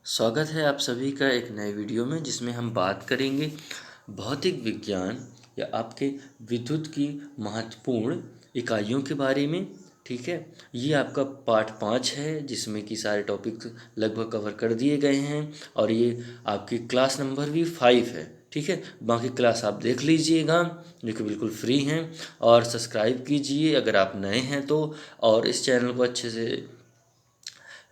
स्वागत है आप सभी का एक नए वीडियो में जिसमें हम बात करेंगे भौतिक विज्ञान या आपके विद्युत की महत्वपूर्ण इकाइयों के बारे में। ठीक है, ये आपका पार्ट 5 है जिसमें कि सारे टॉपिक लगभग कवर कर दिए गए हैं और ये आपकी क्लास नंबर भी 5 है। ठीक है, बाकी क्लास आप देख लीजिएगा जो कि बिल्कुल फ्री हैं। और सब्सक्राइब कीजिए अगर आप नए हैं तो, और इस चैनल को अच्छे से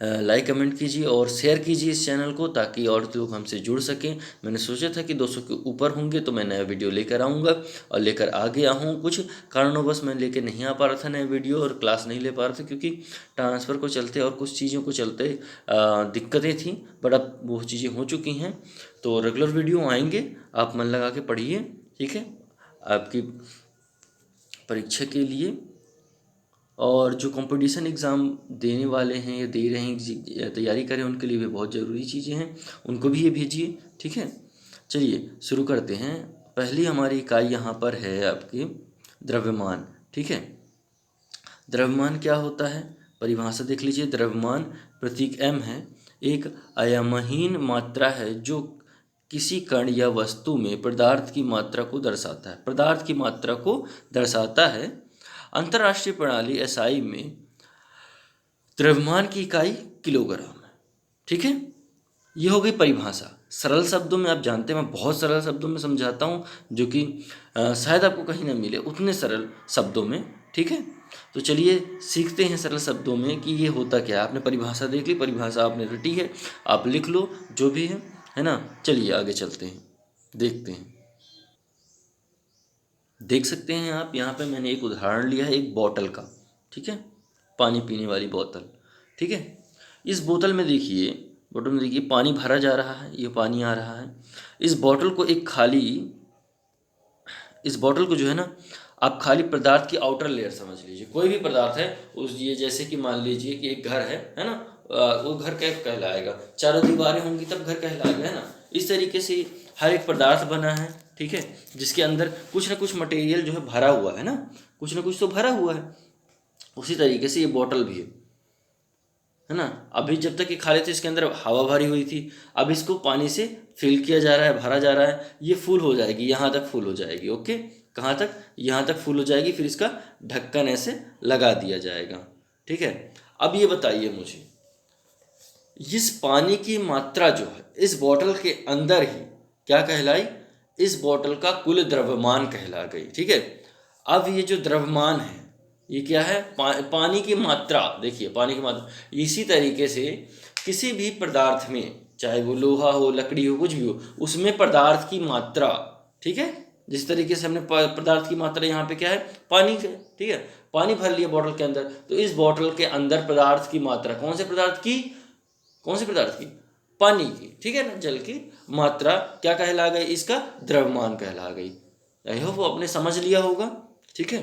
लाइक कमेंट कीजिए और शेयर कीजिए इस चैनल को ताकि और लोग हमसे जुड़ सकें। मैंने सोचा था कि 200 के ऊपर होंगे तो मैं नया वीडियो लेकर आऊँगा और लेकर आ गया हूँ। कुछ कारणों मैं लेकर नहीं आ पा रहा था नया वीडियो और क्लास नहीं ले पा रहा था क्योंकि ट्रांसफ़र को चलते और कुछ चीज़ों को चलते दिक्कतें थी, बट अब वो चीज़ें हो चुकी हैं। तो रेगुलर वीडियो आएंगे, आप मन लगा के पढ़िए। ठीक है, आपकी परीक्षा के लिए और जो कंपटीशन एग्ज़ाम देने वाले हैं या दे रहे हैं, तैयारी करें, उनके लिए भी बहुत ज़रूरी चीज़ें हैं, उनको भी ये भेजिए। ठीक है, चलिए शुरू करते हैं। पहली हमारी इकाई यहाँ पर है आपकी द्रव्यमान। ठीक है, द्रव्यमान क्या होता है, परिभाषा देख लीजिए। द्रव्यमान प्रतीक m है, एक आयामहीन मात्रा है जो किसी कण या वस्तु में पदार्थ की मात्रा को दर्शाता है। पदार्थ की मात्रा को दर्शाता है। अंतर्राष्ट्रीय प्रणाली SI में द्रव्यमान की इकाई किलोग्राम है। ठीक है, ये हो गई परिभाषा। सरल शब्दों में आप जानते हैं मैं बहुत सरल शब्दों में समझाता हूँ जो कि शायद आपको कहीं ना मिले उतने सरल शब्दों में। ठीक है, तो चलिए सीखते हैं सरल शब्दों में कि ये होता क्या है। आपने परिभाषा देख ली, परिभाषा आपने रटी है, आप लिख लो जो भी है ना। चलिए आगे चलते हैं, देखते हैं। देख सकते हैं आप यहाँ पे मैंने एक उदाहरण लिया है एक बोतल का। ठीक है, पानी पीने वाली बोतल। ठीक है, इस बोतल में देखिए पानी भरा जा रहा है, ये पानी आ रहा है। इस बोतल को इस बोतल को जो है ना, आप खाली पदार्थ की आउटर लेयर समझ लीजिए। कोई भी पदार्थ है उस, ये जैसे कि मान लीजिए कि एक घर है ना, वो घर कैसे कहलाएगा, चारों दीवारें होंगी तब घर कहलाएगा, है ना। इस तरीके से हर एक पदार्थ बना है। ठीक है, जिसके अंदर कुछ ना कुछ मटेरियल जो है भरा हुआ है ना, कुछ ना कुछ तो भरा हुआ है। उसी तरीके से ये बोतल भी है ना। अभी जब तक ये खाली थे इसके अंदर हवा भरी हुई थी, अब इसको पानी से फिल किया जा रहा है, भरा जा रहा है। ये फुल हो जाएगी, यहाँ तक फुल हो जाएगी। ओके, कहाँ तक, यहाँ तक फुल हो जाएगी, फिर इसका ढक्कन ऐसे लगा दिया जाएगा। ठीक है, अब ये बताइए मुझे, इस पानी की मात्रा जो है इस बोतल के अंदर ही क्या कहलाई, इस बोतल का कुल द्रव्यमान कहला गई। ठीक है, अब ये जो द्रव्यमान है ये क्या है, पानी की मात्रा। देखिए पानी की मात्रा, इसी तरीके से किसी भी पदार्थ में, चाहे वो लोहा हो, लकड़ी हो, कुछ भी हो, उसमें पदार्थ की मात्रा। ठीक है, जिस तरीके से हमने पदार्थ की मात्रा यहाँ पे क्या है, पानी है। ठीक है, पानी भर लिया बोतल के अंदर, तो इस बोतल के अंदर पदार्थ की मात्रा, कौन से पदार्थ की, पानी की। ठीक है ना, जल की मात्रा क्या कहला गई, इसका द्रव्यमान कहला गई। आई होप वो आपने समझ लिया होगा। ठीक है,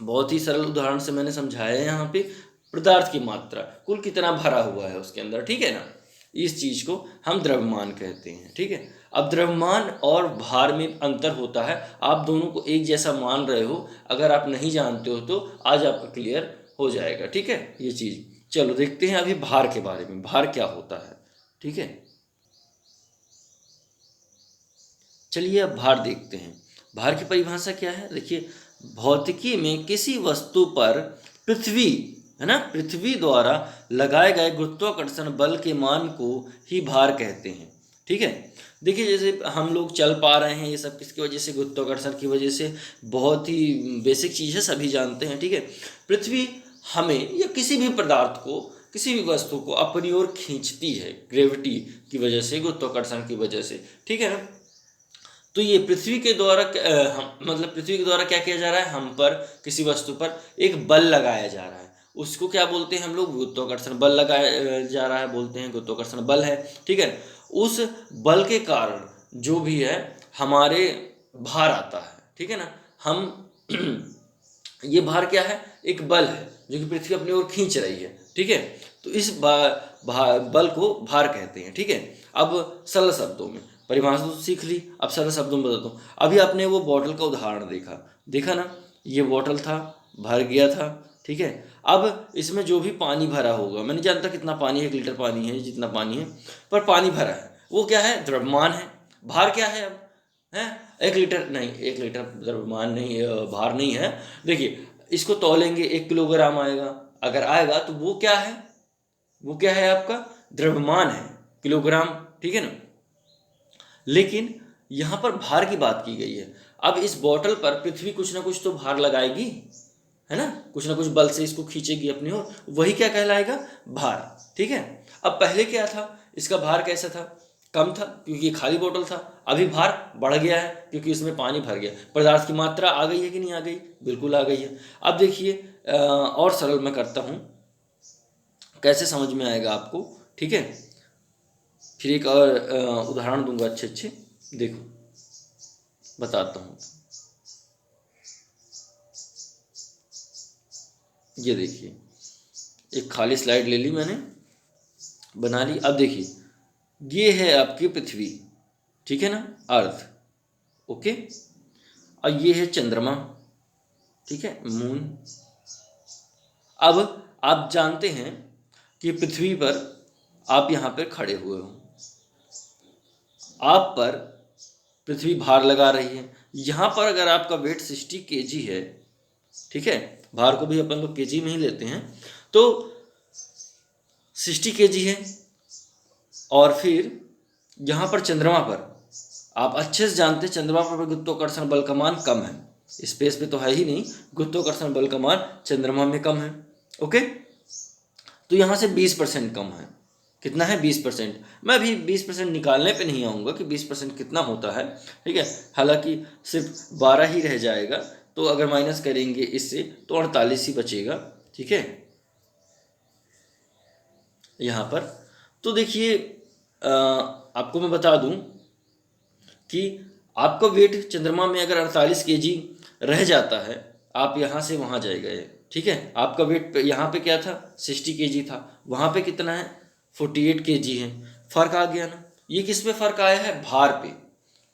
बहुत ही सरल उदाहरण से मैंने समझाया है यहाँ पे। पदार्थ की मात्रा, कुल कितना भरा हुआ है उसके अंदर। ठीक है ना, इस चीज को हम द्रव्यमान कहते हैं। ठीक है, अब द्रव्यमान और भार में अंतर होता है। आप दोनों को एक जैसा मान रहे हो, अगर आप नहीं जानते हो तो आज आपका क्लियर हो जाएगा। ठीक है, ये चीज। चलो देखते हैं अभी भार के बारे में, भार क्या होता है। ठीक है, चलिए अब भार देखते हैं। भार की परिभाषा क्या है, देखिए भौतिकी में किसी वस्तु पर पृथ्वी, है ना, पृथ्वी द्वारा लगाए गए गुरुत्वाकर्षण बल के मान को ही भार कहते हैं। ठीक है, देखिए जैसे हम लोग चल पा रहे हैं, ये सब किसकी वजह से, गुरुत्वाकर्षण की वजह से। बहुत ही बेसिक चीज़ है, सभी जानते हैं। ठीक है, पृथ्वी हमें या किसी भी पदार्थ को, किसी भी वस्तु को अपनी ओर खींचती है ग्रेविटी की वजह से, गुरुत्वाकर्षण की वजह से। ठीक है ना, तो ये पृथ्वी के द्वारा मतलब पृथ्वी के द्वारा क्या किया जा रहा है, हम पर, किसी वस्तु पर एक बल लगाया जा रहा है। उसको क्या बोलते हैं हम लोग, गुरुत्वाकर्षण बल लगाया जा रहा है, बोलते हैं गुरुत्वाकर्षण बल है। ठीक है, उस बल के कारण जो भी है हमारे भार आता है। ठीक है ना, हम ये भार क्या है, एक बल है जो कि पृथ्वी अपनी ओर खींच रही है। ठीक है, तो इस बल को भार कहते हैं। ठीक है, अब सरल शब्दों में, परिभाषा तो सीख ली, अब सरल शब्दों में बताता हूँ। अभी आपने वो बॉटल का उदाहरण देखा ना, ये बॉटल था, भर गया था। ठीक है। अब इसमें जो भी पानी भरा होगा, मैं नहीं जानता कितना पानी है, 1 लीटर पानी है, जितना पानी है, पर पानी भरा है, वो क्या है, द्रव्यमान है। भार क्या है अब, है 1 लीटर नहीं, 1 लीटर द्रव्यमान नहीं, भार नहीं है। देखिए इसको तौलेंगे 1 किलोग्राम आएगा, अगर आएगा तो वो क्या है, वो क्या है आपका द्रव्यमान है, किलोग्राम, ठीक है ना। लेकिन यहाँ पर भार की बात की गई है। अब इस बॉटल पर पृथ्वी कुछ ना कुछ तो भार लगाएगी, है ना, कुछ ना कुछ बल से इसको खींचेगी अपनी ओर, वही क्या कहलाएगा, भार, ठीक है। अब पहले क्या था, इसका भार कैसा था, कम था क्योंकि ये खाली बोतल था। अभी भार बढ़ गया है क्योंकि इसमें पानी भर गया, पदार्थ की मात्रा आ गई है कि नहीं आ गई, बिल्कुल आ गई है। अब देखिए और सरल मैं करता हूँ, कैसे समझ में आएगा आपको, ठीक है। फिर एक और उदाहरण दूंगा, अच्छे अच्छे देखो बताता हूँ। ये देखिए एक खाली स्लाइड ले ली मैंने, बना ली। अब देखिए ये है आपकी पृथ्वी, ठीक है ना, अर्थ, ओके। और ये है चंद्रमा, ठीक है, मून। अब आप जानते हैं कि पृथ्वी पर आप यहाँ पर खड़े हुए हो, आप पर पृथ्वी भार लगा रही है। यहाँ पर अगर आपका वेट 60 kg है, ठीक है, भार को भी अपन लोग केजी में ही लेते हैं, तो 60 kg है। और फिर यहाँ पर चंद्रमा पर आप अच्छे से जानते हैं, चंद्रमा पर गुरुत्वाकर्षण बल का मान कम है, स्पेस पे तो है ही नहीं, गुरुत्वाकर्षण बल का मान चंद्रमा में कम है, ओके। तो यहाँ से 20% कम है, कितना है, 20%। मैं भी 20% निकालने पे नहीं आऊँगा कि 20% कितना होता है, ठीक है, हालांकि सिर्फ 12 ही रह जाएगा, तो अगर माइनस करेंगे इससे तो 48 ही बचेगा, ठीक है। यहाँ पर तो देखिए आपको मैं बता दूं कि आपका वेट चंद्रमा में अगर 48 kg रह जाता है, आप यहाँ से वहाँ जाए गए, ठीक है, आपका वेट यहाँ पे क्या था, 60 kg था, वहाँ पे कितना है, 48 kg है, फर्क आ गया ना। ये किस पे फर्क आया है, भार पे,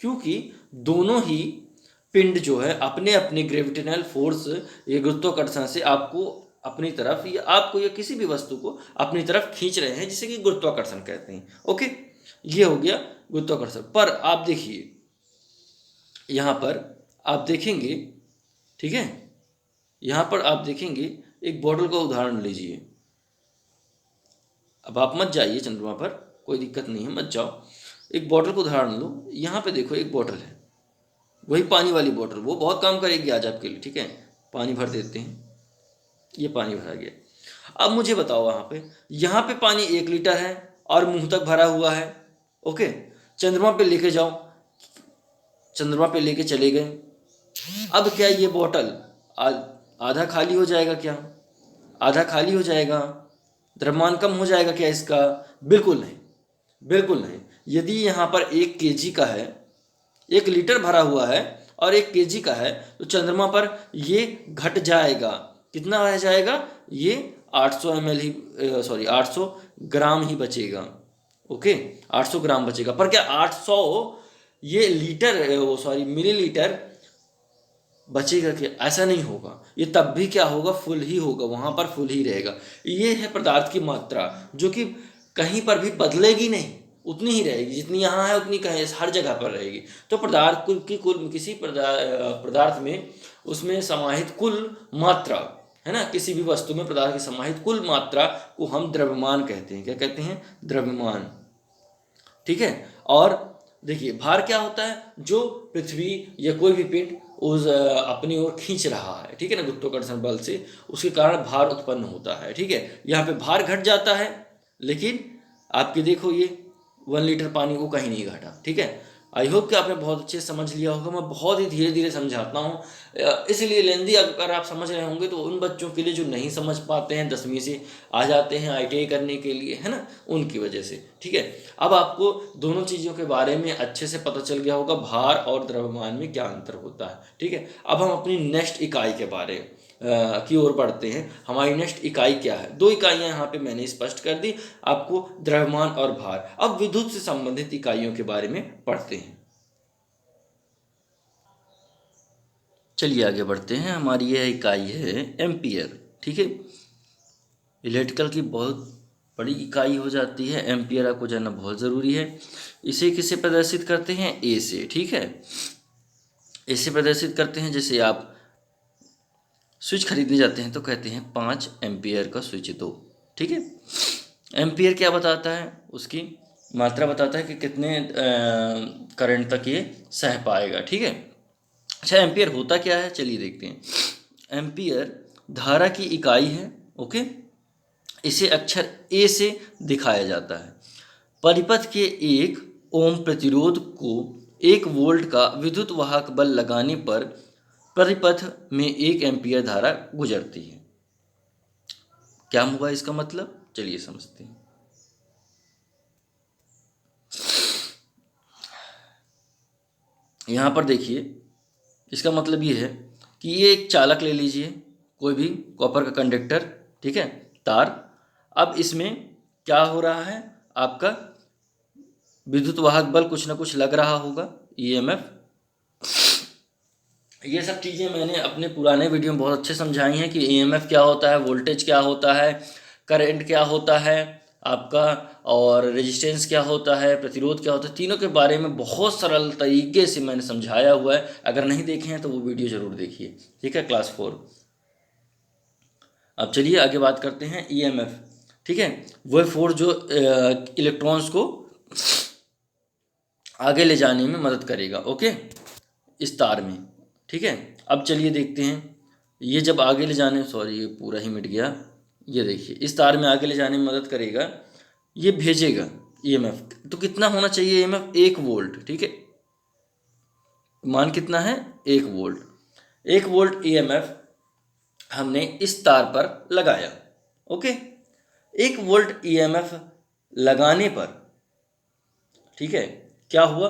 क्योंकि दोनों ही पिंड जो है अपने अपने ग्रेविटेशनल फोर्स, ये गुरुत्वाकर्षण से आपको अपनी तरफ, या आपको या किसी भी वस्तु को अपनी तरफ खींच रहे हैं, जिसे कि गुरुत्वाकर्षण कहते हैं, ओके। ये हो गया गुरुत्वाकर्षण। पर आप देखिए यहाँ पर आप देखेंगे, ठीक है, यहाँ पर आप देखेंगे एक बॉटल का उदाहरण लीजिए। अब आप मत जाइए चंद्रमा पर, कोई दिक्कत नहीं है, मत जाओ, एक बॉटल का उदाहरण लो। यहाँ पे देखो एक बॉटल है, वही पानी वाली बॉटल, वो बहुत काम करेगी आज आपके लिए, ठीक है। पानी भर देते हैं, ये पानी भरा गया। अब मुझे बताओ यहाँ पे पानी 1 लीटर है और मुंह तक भरा हुआ है, ओके। चंद्रमा पे लेके जाओ, चंद्रमा पे लेके चले गए, अब क्या ये बॉटल आधा खाली हो जाएगा क्या, आधा खाली हो जाएगा, द्रव्यमान कम हो जाएगा क्या इसका, बिल्कुल नहीं, बिल्कुल नहीं। यदि यहाँ पर 1 kg का है, 1 लीटर भरा हुआ है और 1 kg का है, तो चंद्रमा पर ये घट जाएगा, कितना रह जाएगा, ये 800 ml ही, सॉरी 800 ग्राम ही बचेगा, ओके, 800 ग्राम बचेगा। पर क्या 800 ये लीटर, वो सॉरी मिलीलीटर बचेगा क्या, ऐसा नहीं होगा। ये तब भी क्या होगा, फुल ही होगा, वहाँ पर फुल ही रहेगा। ये है पदार्थ की मात्रा, जो कि कहीं पर भी बदलेगी नहीं, उतनी ही रहेगी, जितनी यहाँ है उतनी कहीं हर जगह पर रहेगी। तो पदार्थ की कुल, किसी पदार्थ में उसमें समाहित कुल मात्रा, है ना, किसी भी वस्तु में पदार्थ की समाहित कुल मात्रा को हम द्रव्यमान कहते हैं। क्या कहते हैं, द्रव्यमान, ठीक है। और देखिए भार क्या होता है, जो पृथ्वी या कोई भी पिंड उस अपनी ओर खींच रहा है, ठीक है ना, गुरुत्वाकर्षण बल से, उसके कारण भार उत्पन्न होता है, ठीक है। यहाँ पे भार घट जाता है, लेकिन आपके देखो ये 1 लीटर पानी को कहीं नहीं घटा, ठीक है। आई होप कि आपने बहुत अच्छे से समझ लिया होगा। मैं बहुत ही धीरे धीरे समझाता हूँ, इसलिए लेंदी अगर आप समझ रहे होंगे तो उन बच्चों के लिए जो नहीं समझ पाते हैं, 10वीं से आ जाते हैं ITI करने के लिए, है ना, उनकी वजह से, ठीक है। अब आपको दोनों चीज़ों के बारे में अच्छे से पता चल गया होगा, भार और द्रव्यमान में क्या अंतर होता है, ठीक है। अब हम अपनी नेक्स्ट इकाई के बारे की ओर बढ़ते हैं। हमारी नेक्स्ट इकाई क्या है, 2 इकाइयाँ यहाँ पे मैंने स्पष्ट कर दी आपको, द्रव्यमान और भार। अब विद्युत से संबंधित इकाइयों के बारे में पढ़ते हैं। चलिए आगे बढ़ते हैं। हमारी यह इकाई है एम्पियर, ठीक है। इलेक्ट्रिकल की बहुत बड़ी इकाई हो जाती है, एम्पियर आपको जानना बहुत ज़रूरी है। इसे किसे प्रदर्शित करते हैं, ए से, ठीक है। इसे प्रदर्शित करते हैं, जैसे आप स्विच खरीदने जाते हैं तो कहते हैं 5 एम्पियर का स्विच दो, ठीक है। एम्पियर क्या बताता है, उसकी मात्रा बताता है कि कितने करंट तक ये सह पाएगा, ठीक है। अच्छा, एम्पियर होता क्या है, चलिए देखते हैं। एम्पियर धारा की इकाई है, ओके। इसे अक्षर ए से दिखाया जाता है। परिपथ के 1 ओम प्रतिरोध को 1 वोल्ट का विद्युत वाहक बल लगाने पर परिपथ में 1 एम्पियर धारा गुजरती है। क्या हुआ इसका मतलब, चलिए समझते हैं। यहाँ पर देखिए, इसका मतलब ये है कि ये एक चालक ले लीजिए, कोई भी कॉपर का कंडक्टर, ठीक है, तार। अब इसमें क्या हो रहा है, आपका विद्युत वाहक बल कुछ ना कुछ लग रहा होगा, ईएमएफ। ये सब चीज़ें मैंने अपने पुराने वीडियो में बहुत अच्छे समझाई हैं कि ईएमएफ क्या होता है, वोल्टेज क्या होता है, करंट क्या होता है आपका, और रेजिस्टेंस क्या होता है, प्रतिरोध क्या होता है। तीनों के बारे में बहुत सरल तरीके से मैंने समझाया हुआ है। अगर नहीं देखे हैं तो वो वीडियो ज़रूर देखिए, ठीक है, क्लास 4। अब चलिए आगे बात करते हैं ईएमएफ, ठीक है। वह फोर्स जो इलेक्ट्रॉन्स को आगे ले जाने में मदद करेगा, ओके, इस तार में, ठीक है। अब चलिए देखते हैं, ये जब आगे ले जाने, सॉरी ये पूरा ही मिट गया, ये देखिए इस तार में आगे ले जाने में मदद करेगा, ये भेजेगा ईएमएफ। तो कितना होना चाहिए ईएमएफ, 1 वोल्ट, ठीक है। मान कितना है, 1 वोल्ट। 1 वोल्ट ईएमएफ हमने इस तार पर लगाया, ओके। 1 वोल्ट ईएमएफ लगाने पर, ठीक है, क्या हुआ,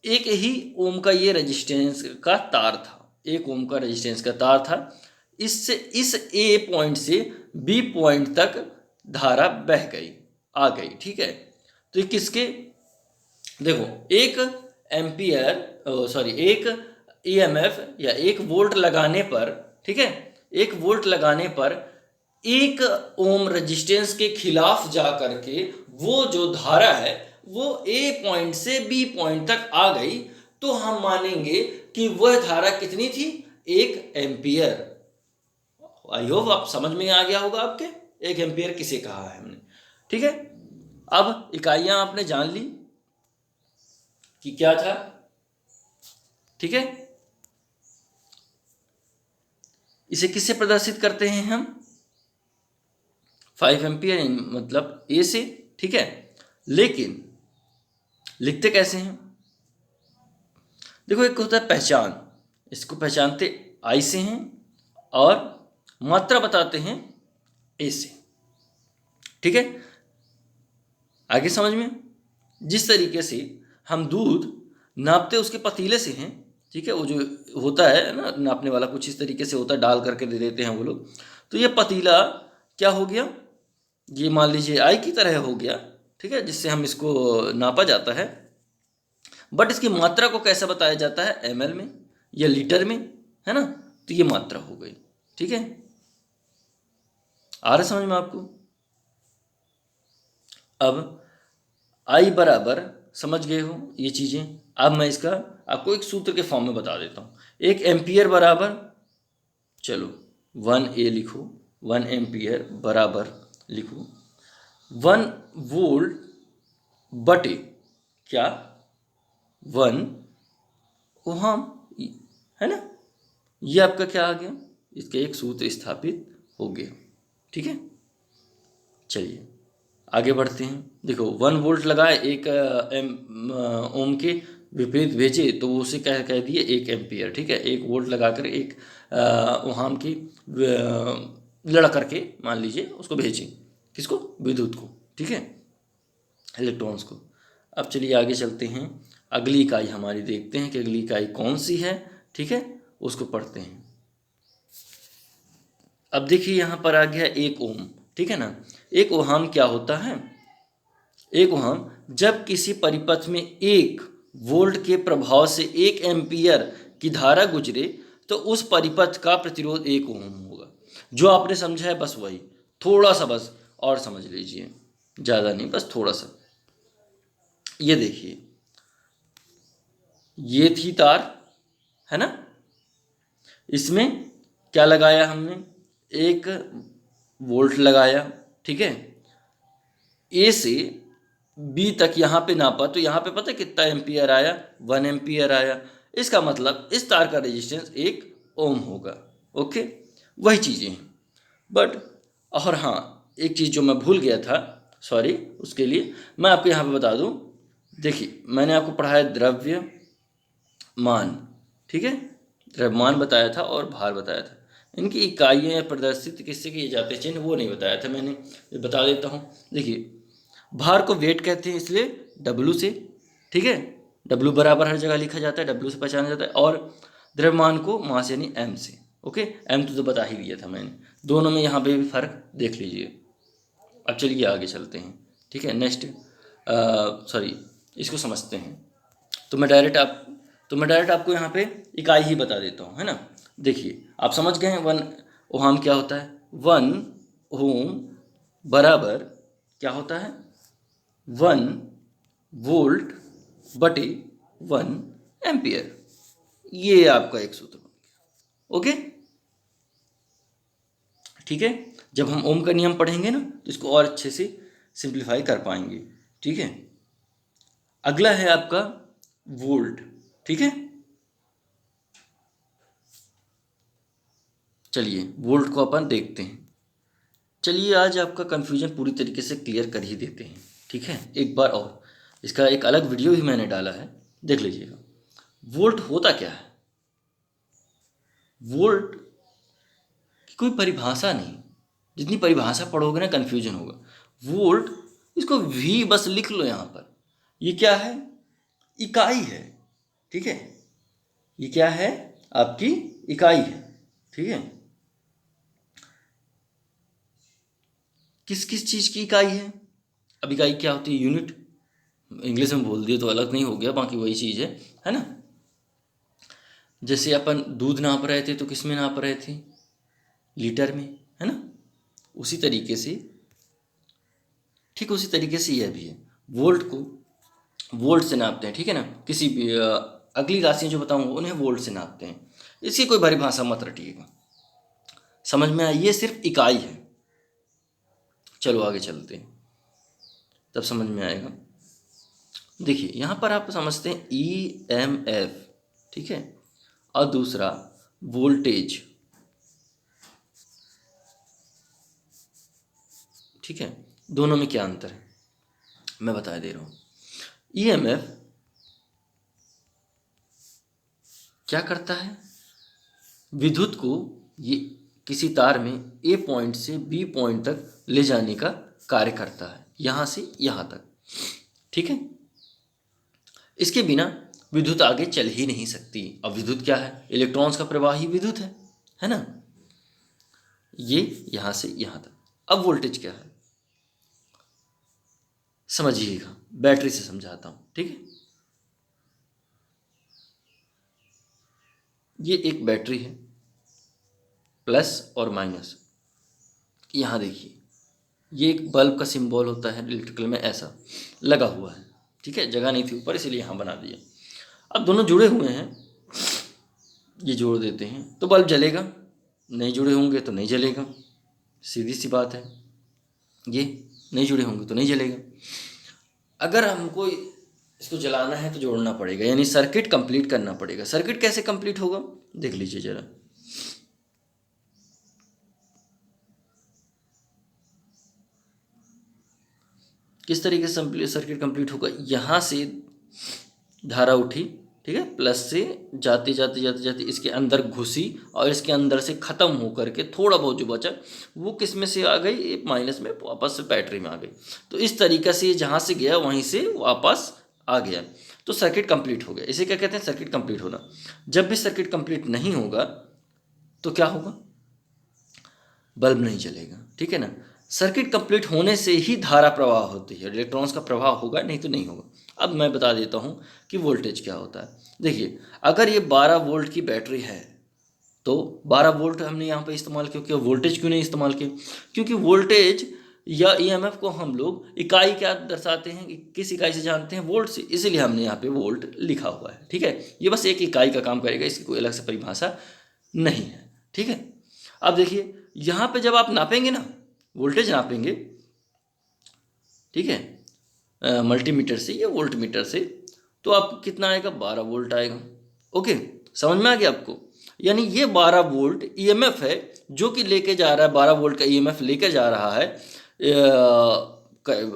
1 ही ओम का ये रेजिस्टेंस का तार था, 1 ओम का रेजिस्टेंस का तार था। इससे इस ए पॉइंट से बी पॉइंट तक धारा बह गई, आ गई, ठीक है। तो ये किसके, देखो 1 एम्पियर सॉरी 1 ईएमएफ या 1 वोल्ट लगाने पर, ठीक है, 1 वोल्ट लगाने पर 1 ओम रेजिस्टेंस के खिलाफ जा करके वो जो धारा है वो ए पॉइंट से बी पॉइंट तक आ गई, तो हम मानेंगे कि वह धारा कितनी थी, 1 एम्पियर। आई होप आप समझ में आ गया होगा आपके, 1 एम्पियर किसे कहा है हमने, ठीक है। अब इकाइयां आपने जान ली कि क्या था, ठीक है। इसे किससे प्रदर्शित करते हैं हम, 5 एम्पियर मतलब ए से, ठीक है। लेकिन लिखते कैसे हैं, देखो एक होता है पहचान, इसको पहचानते आई से हैं, और मात्रा बताते हैं ए से, ठीक है। आगे समझ में, जिस तरीके से हम दूध नापते उसके पतीले से हैं, ठीक है, वो जो होता है ना नापने वाला, कुछ इस तरीके से होता है, डाल करके दे देते हैं वो लोग। तो ये पतीला क्या हो गया, ये मान लीजिए आई की तरह हो गया, ठीक है, जिससे हम इसको नापा जाता है। बट इसकी मात्रा को कैसे बताया जाता है, एमएल में या लीटर में, है ना। तो ये मात्रा हो गई, ठीक है। आ रहा समझ में आपको। अब आई बराबर, समझ गए हो ये चीज़ें। अब मैं इसका आपको एक सूत्र के फॉर्म में बता देता हूँ। 1 एम्पियर बराबर, चलो 1A लिखो, 1 एम्पियर बराबर लिखो 1 वोल्ट बटे क्या, 1 ओहम, है ना। ये आपका क्या आ गया, इसका एक सूत्र स्थापित हो गया, ठीक है। चलिए आगे बढ़ते हैं। देखो 1 वोल्ट लगाए, 1 ओम के विपरीत भेजे तो वो उसे कह दिए 1 एम्पियर, ठीक है। 1 वोल्ट लगाकर 1 ओहम की लड़ा करके मान लीजिए उसको भेजें, किसको, विद्युत को, ठीक है, इलेक्ट्रॉन्स को। अब चलिए आगे चलते हैं, अगली इकाई हमारी देखते हैं कि अगली इकाई कौन सी है, ठीक है, उसको पढ़ते हैं। अब देखिए यहाँ पर आ गया 1 ओम, ठीक है ना। 1 ओहम क्या होता है, 1 ओहम जब किसी परिपथ में 1 वोल्ट के प्रभाव से 1 एम्पियर की धारा गुजरे तो उस परिपथ का प्रतिरोध 1 ओम होगा। जो आपने समझा है बस वही, थोड़ा सा बस और समझ लीजिए, ज़्यादा नहीं, बस थोड़ा सा। ये देखिए, ये थी तार, है ना, इसमें क्या लगाया हमने, एक वोल्ट लगाया, ठीक है, ए से बी तक यहाँ पे नापा, तो यहाँ पे पता है कितना एम्पियर आया, 1 एम्पियर आया। इसका मतलब इस तार का रेजिस्टेंस 1 ओम होगा। ओके, वही चीज़ें हैं, बट और हाँ, एक चीज़ जो मैं भूल गया था, सॉरी, उसके लिए मैं आपको यहाँ पे बता दूँ। देखिए, मैंने आपको पढ़ाया द्रव्यमान, ठीक है, द्रव्यमान बताया था और भार बताया था। इनकी इकाइयाँ प्रदर्शित किससे किए जाते हैं, चिन्ह, वो नहीं बताया था मैंने, बता देता हूँ। देखिए, भार को वेट कहते हैं, इसलिए डब्लू से, ठीक है, डब्लू बराबर हर जगह लिखा जाता है, डब्लू से पहचाना जाता है। और द्रव्यमान को मास यानी एम से। ओके, एम तो बता ही दिया था मैंने, दोनों में यहाँ पे भी फर्क देख लीजिए। अब चलिए आगे चलते हैं, ठीक है, नेक्स्ट, सॉरी, इसको समझते हैं। तो मैं डायरेक्ट आपको यहाँ पे इकाई ही बता देता हूँ, है ना। देखिए, आप समझ गए हैं 1 ओहम क्या होता है। 1 ओहम बराबर क्या होता है, 1 वोल्ट बटे 1 एम्पियर। ये आपका एक सूत्र बन गया। ओके, ठीक है, जब हम ओम का नियम पढ़ेंगे ना तो इसको और अच्छे से सिंप्लीफाई कर पाएंगे, ठीक है। अगला है आपका वोल्ट, ठीक है। चलिए वोल्ट को अपन देखते हैं। चलिए आज आपका कन्फ्यूजन पूरी तरीके से क्लियर कर ही देते हैं, ठीक है, एक बार और। इसका एक अलग वीडियो भी मैंने डाला है, देख लीजिएगा। वोल्ट होता क्या है, वोल्ट की कोई परिभाषा नहीं, जितनी परिभाषा पढ़ोगे ना कन्फ्यूजन होगा। वोल्ट, इसको वी बस लिख लो यहाँ पर। ये क्या है, इकाई है, ठीक है, ये क्या है, आपकी इकाई है, ठीक है। किस किस चीज़ की इकाई है, अब इकाई क्या होती है, यूनिट, इंग्लिश में बोल दिए तो अलग नहीं हो गया, बाकी वही चीज़ है ना। जैसे अपन दूध नाप रहे थे तो किस में नाप रहे थे, लीटर में, है ना। उसी तरीके से, ठीक उसी तरीके से यह भी है, वोल्ट को वोल्ट से नापते हैं, ठीक है ना। किसी भी अगली राशियाँ जो बताऊंगा उन्हें वोल्ट से नापते हैं। इसकी कोई परिभाषा मत रटिएगा, समझ में आई, ये सिर्फ इकाई है। चलो आगे चलते हैं, तब समझ में आएगा। देखिए यहाँ पर आप समझते हैं EMF, ठीक है, और दूसरा वोल्टेज, ठीक है, दोनों में क्या अंतर है मैं बता दे रहा हूँ। EMF क्या करता है, विद्युत को ये किसी तार में A पॉइंट से B पॉइंट तक ले जाने का कार्य करता है, यहाँ से यहाँ तक, ठीक है। इसके बिना विद्युत आगे चल ही नहीं सकती। अब विद्युत क्या है, इलेक्ट्रॉन्स का प्रवाह ही विद्युत है ना। ये यहाँ से यहाँ तक। अब वोल्टेज क्या है, समझिएगा, बैटरी से समझाता हूँ, ठीक है। ये एक बैटरी है, प्लस और माइनस। यहाँ देखिए, ये एक बल्ब का सिंबल होता है इलेक्ट्रिकल में, ऐसा लगा हुआ है, ठीक है, जगह नहीं थी ऊपर इसलिए यहाँ बना दिया। अब दोनों जुड़े हुए हैं, ये जोड़ देते हैं तो बल्ब जलेगा, नहीं जुड़े होंगे तो नहीं जलेगा, सीधी सी बात है। ये नहीं जुड़े होंगे तो नहीं जलेगा। अगर हमको इसको जलाना है तो जोड़ना पड़ेगा, यानी सर्किट कंप्लीट करना पड़ेगा। सर्किट कैसे कंप्लीट होगा, देख लीजिए जरा। किस तरीके से सर्किट कंप्लीट होगा, यहाँ से धारा उठी, ठीक है, प्लस से जाते जाते जाते जाते इसके अंदर घुसी और इसके अंदर से ख़त्म होकर के थोड़ा बहुत जो बचा वो किस में से आ गई, एक माइनस में वापस से बैटरी में आ गई। तो इस तरीके से ये जहाँ से गया वहीं से वापस आ गया, तो सर्किट कंप्लीट हो गया। इसे क्या कहते हैं, सर्किट कंप्लीट होना। जब भी सर्किट कंप्लीट नहीं होगा तो क्या होगा, बल्ब नहीं जलेगा, ठीक है ना। सर्किट कंप्लीट होने से ही धारा प्रवाह होती है, इलेक्ट्रॉन्स का प्रवाह होगा, नहीं तो नहीं होगा। अब मैं बता देता हूँ कि वोल्टेज क्या होता है। देखिए, अगर ये 12 वोल्ट की बैटरी है, तो 12 वोल्ट हमने यहाँ पे इस्तेमाल क्यों किया, वोल्टेज क्यों नहीं इस्तेमाल किया? क्योंकि वोल्टेज या ईएमएफ को हम लोग इकाई क्या दर्शाते हैं कि किस इकाई से जानते हैं, वोल्ट से, इसीलिए हमने यहाँ पे वोल्ट लिखा हुआ है। ठीक है, ये बस एक इकाई का काम करेगा, इसकी कोई अलग से परिभाषा नहीं है। ठीक है, अब देखिए यहाँ पे जब आप नापेंगे ना, वोल्टेज नापेंगे, ठीक है, मल्टीमीटर से या वोल्ट मीटर से, तो आपको कितना आएगा, 12 वोल्ट आएगा। ओके, समझ में आ गया आपको? यानी ये 12 वोल्ट ईएमएफ है जो कि लेके जा रहा है, 12 वोल्ट का ईएमएफ लेके जा रहा है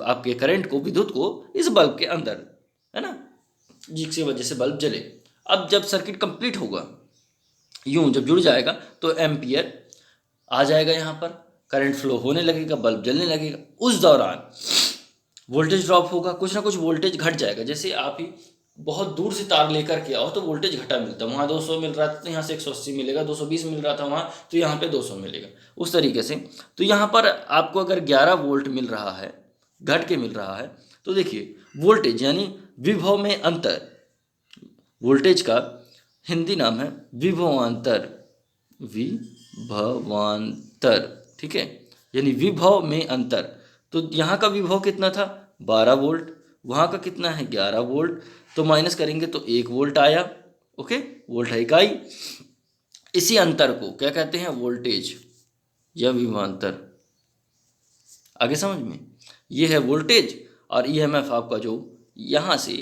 आपके करंट को, विद्युत को, इस बल्ब के अंदर, है ना, जिसकी वजह से बल्ब जले। अब जब सर्किट कंप्लीट होगा, यूं जब जुड़ जाएगा तो एम्पियर आ जाएगा, यहाँ पर करंट फ्लो होने लगेगा, बल्ब जलने लगेगा। उस दौरान वोल्टेज ड्रॉप होगा, कुछ ना कुछ वोल्टेज घट जाएगा। जैसे आप ही बहुत दूर से तार लेकर के आओ तो वोल्टेज घटा मिलता है, वहाँ 200 मिल रहा था तो यहाँ से 180 मिलेगा, 220 मिल रहा था वहाँ तो यहाँ पे 200 मिलेगा, उस तरीके से। तो यहाँ पर आपको अगर 11 वोल्ट मिल रहा है, घट के मिल रहा है, तो देखिए वोल्टेज यानी विभव में अंतर, वोल्टेज का हिंदी नाम है विभवांतर, विभवांतर। ठीक है, यानी विभव में अंतर। तो यहाँ का विभव कितना था, 12 वोल्ट, वहाँ का कितना है, 11 वोल्ट, तो माइनस करेंगे तो 1 वोल्ट आया। ओके, वोल्ट है इकाई। इसी अंतर को क्या कहते हैं, वोल्टेज या विभवांतर। आगे समझ में? ये है वोल्टेज, और ईएमएफ आपका जो यहाँ से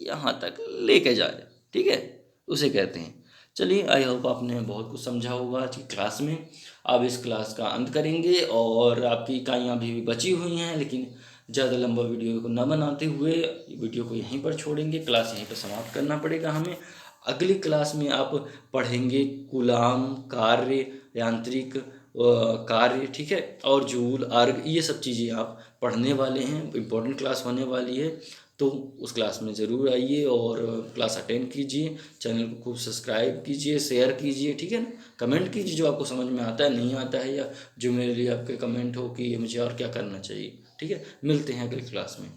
यहाँ तक लेके जाए, ठीक है, उसे कहते हैं। चलिए, आई होप आपने बहुत कुछ समझा होगा आज की क्लास में। अब इस क्लास का अंत करेंगे, और आपकी इकाइयाँ भी बची हुई हैं, लेकिन ज़्यादा लंबा वीडियो को न बनाते हुए वीडियो को यहीं पर छोड़ेंगे, क्लास यहीं पर समाप्त करना पड़ेगा हमें। अगली क्लास में आप पढ़ेंगे कूलाम, कार्य, यांत्रिक कार्य, ठीक है, और जूल, अर्ग, ये सब चीज़ें आप पढ़ने वाले हैं। इम्पोर्टेंट क्लास होने वाली है, तो उस क्लास में ज़रूर आइए और क्लास अटेंड कीजिए। चैनल को खूब सब्सक्राइब कीजिए, शेयर कीजिए, ठीक है ना, कमेंट कीजिए जो आपको समझ में आता है, नहीं आता है, या जो मेरे लिए आपके कमेंट हो कि मुझे और क्या करना चाहिए। ठीक है, मिलते हैं अगली क्लास में।